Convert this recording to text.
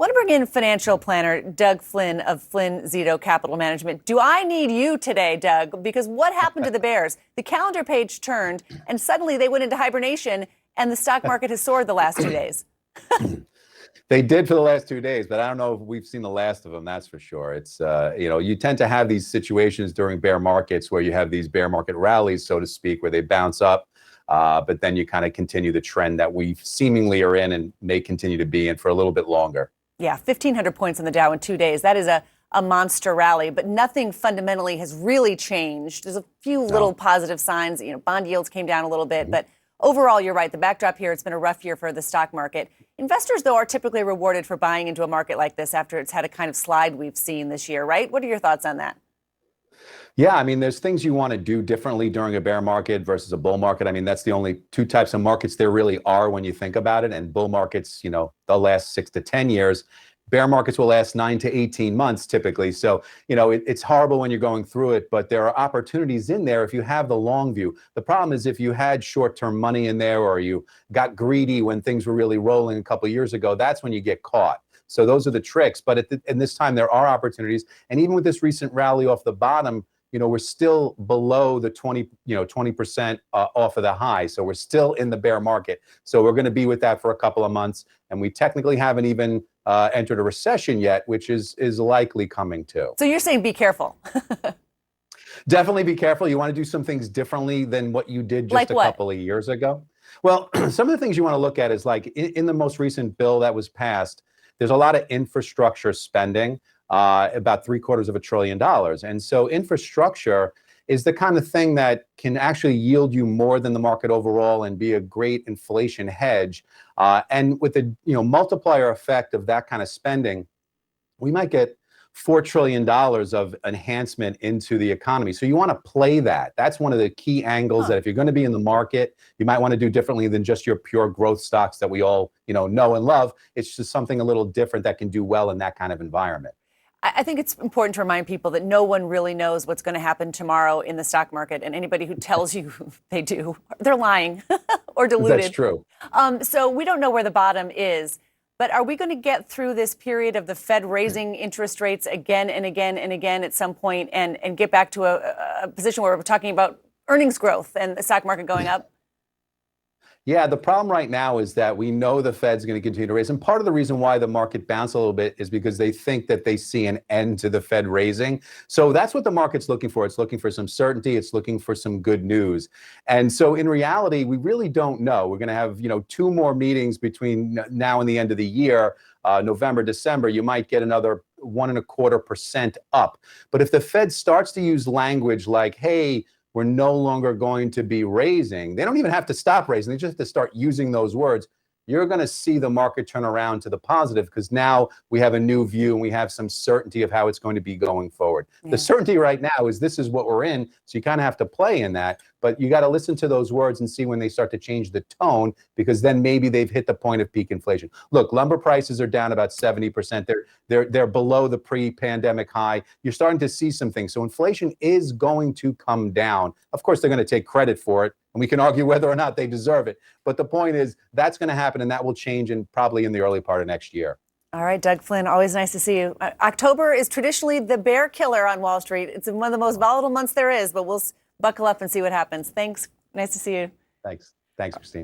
Want to bring in financial planner Doug Flynn of Flynn Zito Capital Management. Do I need you today, Doug? Because what happened to the bears? The calendar page turned, and suddenly they went into hibernation, and the stock market has soared the last 2 days. They did for the last 2 days, but I don't know if we've seen the last of them. That's for sure. It's, you tend to have these situations during bear markets where you have these bear market rallies, so to speak, where they bounce up. But then you kind of continue the trend that we seemingly are in and may continue to be in for a little bit longer. Yeah, 1,500 points on the Dow in 2 days. That is a monster rally, but nothing fundamentally has really changed. There's a few little positive signs. Bond yields came down a little bit, but overall, you're right. The backdrop here, it's been a rough year for the stock market. Investors, though, are typically rewarded for buying into a market like this after it's had a kind of slide we've seen this year, right? What are your thoughts on that? Yeah, I mean, there's things you want to do differently during a bear market versus a bull market. I mean, that's the only two types of markets there really are when you think about it. And bull markets, they'll last 6 to 10 years. Bear markets will last 9 to 18 months typically. So, it's horrible when you're going through it, but there are opportunities in there if you have the long view. The problem is if you had short-term money in there or you got greedy when things were really rolling a couple of years ago, that's when you get caught. So those are the tricks. But in this time, there are opportunities. And even with this recent rally off the bottom, we're still below the 20% off of the high. So we're still in the bear market. So we're going to be with that for a couple of months. And we technically haven't even entered a recession yet, which is likely coming too. So you're saying be careful. Definitely be careful. You want to do some things differently than what you did just a couple of years ago. Well, some of the things you want to look at is like in the most recent bill that was passed, there's a lot of infrastructure spending. About $750 billion. And so infrastructure is the kind of thing that can actually yield you more than the market overall and be a great inflation hedge. And with the multiplier effect of that kind of spending, we might get $4 trillion of enhancement into the economy. So you want to play that. That's one of the key angles that if you're going to be in the market, you might want to do differently than just your pure growth stocks that we all know and love. It's just something a little different that can do well in that kind of environment. I think it's important to remind people that no one really knows what's going to happen tomorrow in the stock market. And anybody who tells you they do, they're lying or deluded. That's true. So we don't know where the bottom is. But are we going to get through this period of the Fed raising interest rates again and again and again at some point and get back to a position where we're talking about earnings growth and the stock market going up? Yeah, the problem right now is that we know the Fed's going to continue to raise. And part of the reason why the market bounced a little bit is because they think that they see an end to the Fed raising. So that's what the market's looking for. It's looking for some certainty. It's looking for some good news. And so in reality, we really don't know. We're going to have, 2 more meetings between now and the end of the year, November, December. You might get another 1.25% up. But if the Fed starts to use language like, hey, we're no longer going to be raising. They don't even have to stop raising. They just have to start using those words. You're going to see the market turn around to the positive because now we have a new view and we have some certainty of how it's going to be going forward. Yeah. The certainty right now is this is what we're in. So you kind of have to play in that. But you got to listen to those words and see when they start to change the tone, because then maybe they've hit the point of peak inflation. Look, lumber prices are down about 70%. They're below the pre-pandemic high. You're starting to see some things. So inflation is going to come down. Of course, they're going to take credit for it. And we can argue whether or not they deserve it. But the point is that's going to happen, and that will change probably in the early part of next year. All right, Doug Flynn, always nice to see you. October is traditionally the bear killer on Wall Street. It's one of the most volatile months there is, but we'll buckle up and see what happens. Thanks. Nice to see you. Thanks. Thanks, Christine.